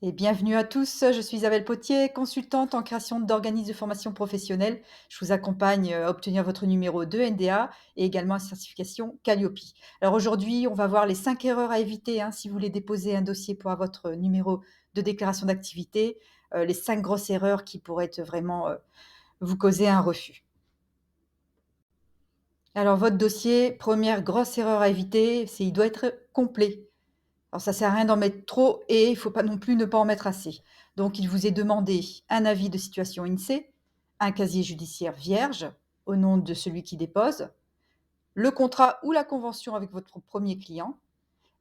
Et bienvenue à tous, je suis Isabelle Potier, consultante en création d'organismes de formation professionnelle. Je vous accompagne à obtenir votre numéro de NDA et également la certification Calliope. Alors aujourd'hui, on va voir les 5 erreurs à éviter si vous voulez déposer un dossier pour avoir votre numéro de déclaration d'activité, les 5 grosses erreurs qui pourraient vraiment vous causer un refus. Alors votre dossier, première grosse erreur à éviter, c'est il doit être complet. Alors ça sert à rien d'en mettre trop et il faut pas non plus ne pas en mettre assez. Donc il vous est demandé un avis de situation INSEE, un casier judiciaire vierge au nom de celui qui dépose, le contrat ou la convention avec votre premier client,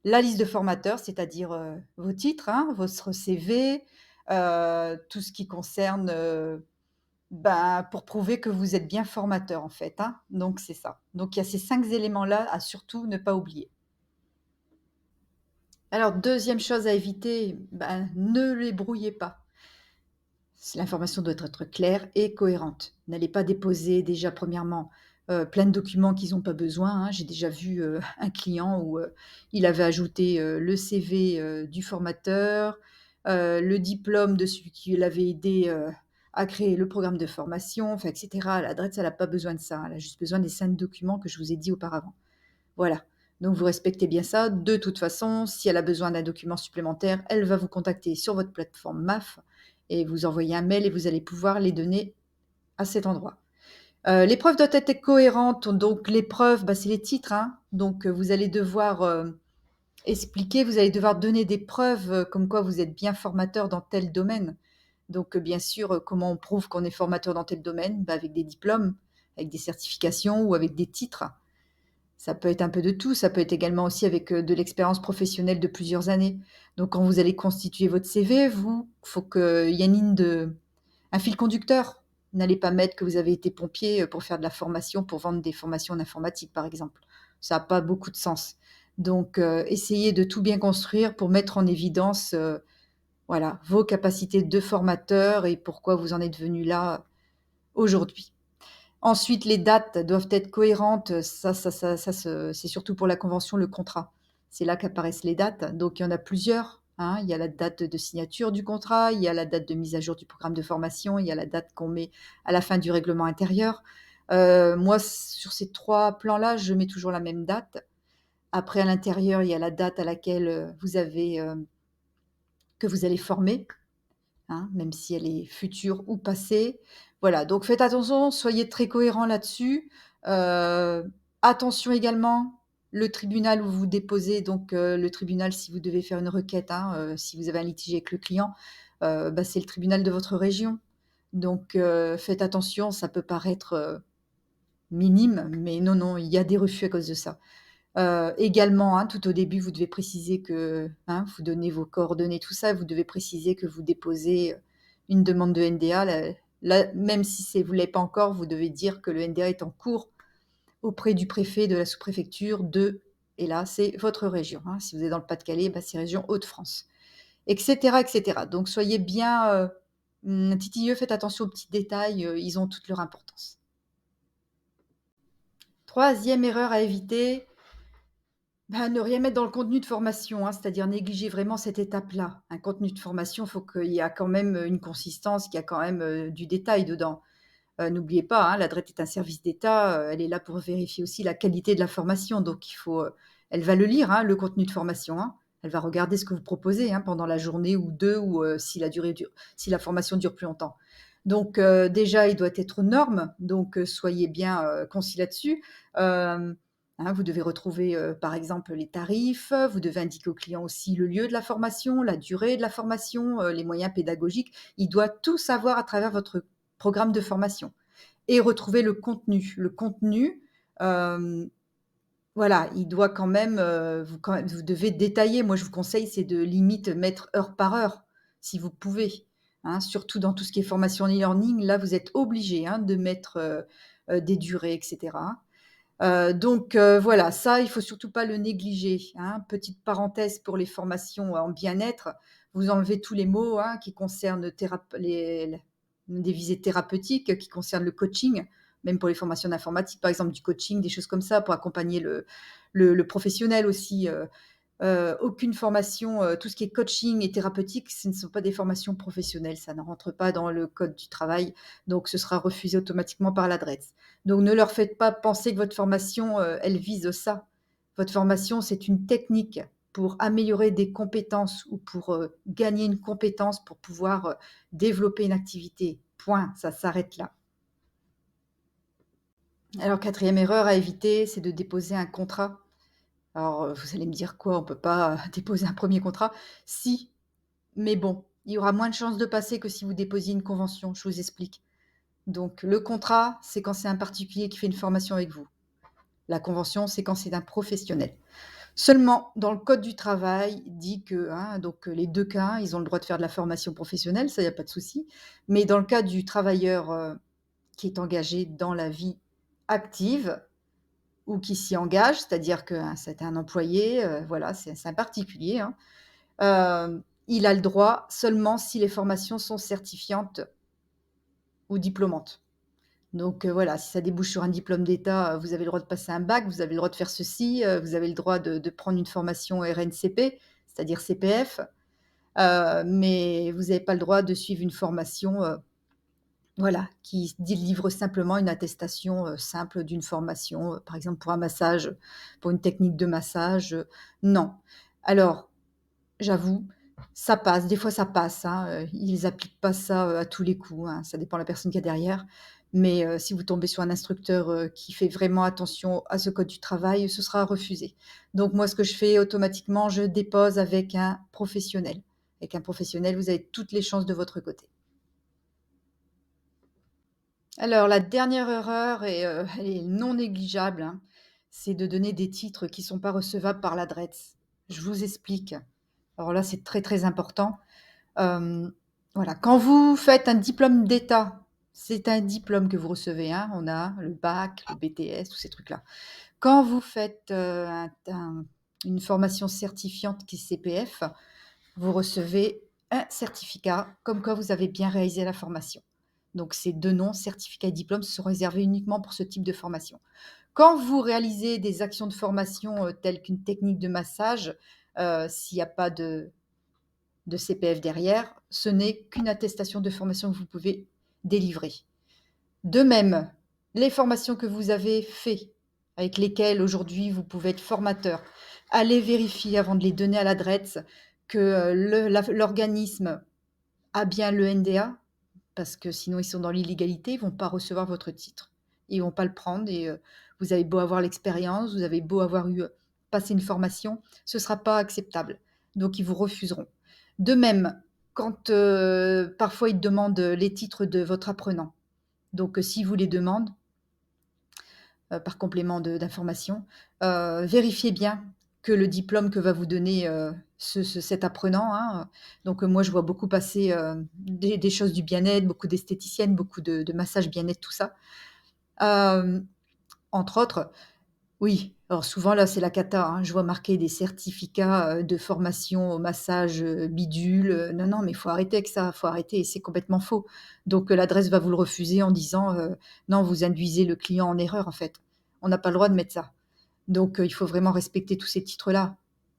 la liste de formateurs, c'est-à-dire, vos titres, votre CV, tout ce qui concerne, pour prouver que vous êtes bien formateur en fait, donc c'est ça. Donc il y a ces 5 éléments-là à surtout ne pas oublier. Alors deuxième chose à éviter, ne les brouillez pas. L'information doit être claire et cohérente. N'allez pas déposer déjà premièrement, plein de documents qu'ils n'ont pas besoin, J'ai déjà vu, un client où, il avait ajouté, le CV, du formateur, le diplôme de celui qui l'avait aidé, à créer le programme de formation, enfin et cetera. La DRETS, elle a pas besoin de ça, elle a juste besoin des 5 documents que je vous ai dit auparavant. Voilà, donc vous respectez bien ça. De toute façon, si elle a besoin d'un document supplémentaire, elle va vous contacter sur votre plateforme MAF et vous envoyer un mail et vous allez pouvoir les donner à cet endroit. Les preuves doivent être cohérentes, donc les preuves, c'est les titres, donc vous allez devoir, expliquer, vous allez devoir donner des preuves, comme quoi vous êtes bien formateur dans tel domaine. Donc bien sûr, comment on prouve qu'on est formateur dans tel domaine? Avec des diplômes, avec des certifications ou avec des titres. Ça peut être un peu de tout, ça peut être également aussi avec, de l'expérience professionnelle de plusieurs années. Donc quand vous allez constituer votre CV, faut qu'il y ait une ligne de un fil conducteur. N'allez pas mettre que vous avez été pompier, pour faire de la formation, pour vendre des formations en informatique, par exemple. Ça a pas beaucoup de sens. Donc essayez de tout bien construire pour mettre en évidence, voilà, vos capacités de formateur et pourquoi vous en êtes venu là, aujourd'hui. Ensuite, les dates doivent être cohérentes. C'est surtout pour la convention, le contrat. C'est là qu'apparaissent les dates. Donc, il y en a plusieurs, Il y a la date de signature du contrat, il y a la date de mise à jour du programme de formation, il y a la date qu'on met à la fin du règlement intérieur. Moi, sur ces 3 plans-là, je mets toujours la même date. Après, à l'intérieur, il y a la date à laquelle, que vous allez former, même si elle est future ou passée. Voilà, donc faites attention, soyez très cohérents là-dessus. Attention également, le tribunal où vous déposez, donc le tribunal si vous devez faire une requête, si vous avez un litige avec le client, c'est le tribunal de votre région. Donc faites attention, ça peut paraître, minime, mais non, non, il y a des refus à cause de ça. Également, tout au début, vous devez préciser que, vous donnez vos coordonnées, tout ça, vous devez préciser que vous déposez, une demande de NDA. Là, même si vous ne l'avez pas encore, vous devez dire que le NDA est en cours auprès du préfet de la sous-préfecture de et là, c'est votre région, Si vous êtes dans le Pas-de-Calais, c'est région Hauts-de-France et cetera et cetera. Donc soyez bien, titilleux, faites attention aux petits détails, ils ont toute leur importance. Troisième erreur à éviter, ne rien mettre dans le contenu de formation, c'est-à-dire négliger vraiment cette étape-là. Un contenu de formation, il faut qu'il y a quand même, une consistance, qu'il y a quand même, du détail dedans. N'oubliez pas, la DRET est un service d'État, elle est là pour vérifier aussi la qualité de la formation, donc elle va le lire, le contenu de formation, Elle va regarder ce que vous proposez, pendant la journée ou 2 ou, si la formation dure plus longtemps. Donc déjà, il doit être aux normes, donc soyez bien, concis là-dessus. Vous devez retrouver, par exemple, les tarifs, vous devez indiquer au client aussi le lieu de la formation, la durée de la formation, les moyens pédagogiques. Il doit tout savoir à travers votre programme de formation et retrouver le contenu. Le contenu, voilà, il doit quand même vous devez détailler. Moi, je vous conseille, c'est de limite mettre heure par heure, si vous pouvez, surtout dans tout ce qui est formation e-learning. Là, vous êtes obligé, de mettre, des durées et cetera. Donc voilà, ça, il faut surtout pas le négliger, Petite parenthèse pour les formations en bien-être, vous enlevez tous les mots, qui concernent des visées thérapeutiques, qui concernent le coaching, même pour les formations d'informatique, par exemple, du coaching, des choses comme ça, pour accompagner le professionnel aussi, aucune formation, tout ce qui est coaching et thérapeutique, ce ne sont pas des formations professionnelles, ça ne rentre pas dans le code du travail, donc ce sera refusé automatiquement par l'adresse. Donc ne leur faites pas penser que votre formation, elle vise ça. Votre formation, c'est une technique pour améliorer des compétences ou pour, gagner une compétence pour pouvoir, développer une activité. Point, ça s'arrête là. Alors 4e erreur à éviter, c'est de déposer un contrat. Alors, vous allez me dire: «Quoi? On peut pas, déposer un premier contrat?» Si, mais bon, il y aura moins de chances de passer que si vous déposiez une convention, je vous explique. Donc le contrat, c'est quand c'est un particulier qui fait une formation avec vous. La convention, c'est quand c'est un professionnel. Seulement, dans le code du travail, dit que, hein, donc les 2 cas, ils ont le droit de faire de la formation professionnelle, ça, il y a pas de souci. Mais dans le cas du travailleur, qui est engagé dans la vie active, ou qui s'y engage, c'est-à-dire que, hein, c'est un employé, voilà, c'est un particulier, hein. Il a le droit seulement si les formations sont certifiantes ou diplômantes. Donc voilà, si ça débouche sur un diplôme d'État, vous avez le droit de passer un bac, vous avez le droit de faire ceci, vous avez le droit de prendre une formation RNCP, c'est-à-dire CPF, mais vous n'avez pas le droit de suivre une formation, voilà, qui délivre simplement une attestation, simple d'une formation, par exemple pour un massage, pour une technique de massage, non. Alors, j'avoue, ça passe, des fois ça passe, hein, ils appliquent pas ça, à tous les coups, hein, ça dépend de la personne qu'il y a derrière. Mais, si vous tombez sur un instructeur, qui fait vraiment attention à ce code du travail, ce sera refusé. Donc moi, ce que je fais automatiquement, je dépose avec un professionnel. Avec un professionnel, vous avez toutes les chances de votre côté. Alors la dernière erreur et elle est non négligeable, hein, c'est de donner des titres qui ne sont pas recevables par l'adresse. Je vous explique. Alors là, c'est très, très important. Hem, voilà, quand vous faites un diplôme d'État, c'est un diplôme que vous recevez, hein. On a le bac, le BTS, tous ces trucs-là. Quand vous faites, une formation certifiante qui est CPF, vous recevez un certificat comme quoi vous avez bien réalisé la formation. Donc ces 2 noms, certificat et diplôme, sont réservés uniquement pour ce type de formation. Quand vous réalisez des actions de formation, telles qu'une technique de massage, s'il n'y a pas de CPF derrière, ce n'est qu'une attestation de formation que vous pouvez délivrer. De même, les formations que vous avez fait, avec lesquelles aujourd'hui vous pouvez être formateur, allez vérifier avant de les donner à l'adresse que, l'organisme a bien le NDA, parce que sinon ils sont dans l'illégalité, ils vont pas recevoir votre titre. Ils vont pas le prendre et vous avez beau avoir l'expérience, vous avez beau avoir eu, passé une formation, ce sera pas acceptable. Donc ils vous refuseront. De même, quand, parfois ils demandent, les titres de votre apprenant. Donc s'ils vous les demandent, par complément d'information, vérifiez bien que le diplôme que va vous donner, cet apprenant, hein, donc moi je vois beaucoup passer, des choses du bien-être, beaucoup d'esthéticiennes, beaucoup de massages bien-être, tout ça. Hem, Entre autres, oui, alors souvent là, c'est la cata, hein. Je vois marquer des certificats, de formation au massage, bidule, non, non, mais il faut arrêter avec ça, faut arrêter, c'est complètement faux. Donc l'adresse va vous le refuser en disant, «Non, vous induisez le client en erreur, en fait. On n'a pas le droit de mettre ça». Donc il faut vraiment respecter tous ces titres-là.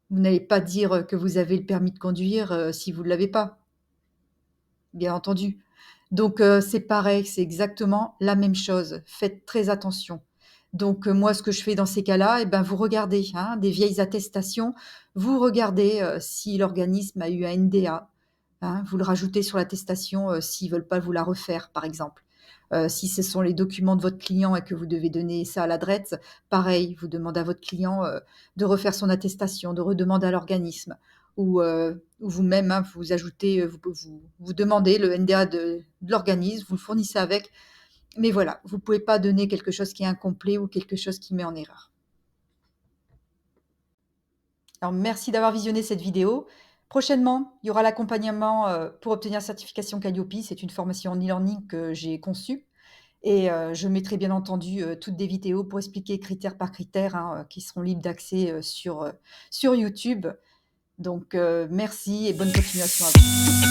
Vous n'allez pas dire, que vous avez le permis de conduire, si vous ne l'avez pas, bien entendu. Donc c'est pareil, c'est exactement la même chose. Faites très attention. Donc moi, ce que je fais dans ces cas-là, et ben, vous regardez, hein, des vieilles attestations, vous regardez, si l'organisme a eu un NDA, hein, vous le rajoutez sur l'attestation, s'ils veulent pas vous la refaire, par exemple. Si ce sont les documents de votre client et que vous devez donner ça à l'adresse, pareil, vous demandez à votre client, de refaire son attestation, de redemander à l'organisme ou vous-même, hein, vous ajoutez, vous demandez le NDA de l'organisme, vous le fournissez avec, mais voilà, vous ne pouvez pas donner quelque chose qui est incomplet ou quelque chose qui met en erreur. Alors merci d'avoir visionné cette vidéo. Prochainement, il y aura l'accompagnement, pour obtenir certification Calliope. C'est une formation en e-learning que j'ai conçue et je mettrai bien entendu, toutes des vidéos pour expliquer critère par critère, hein, qui seront libres d'accès, sur YouTube. Donc merci et bonne continuation à vous.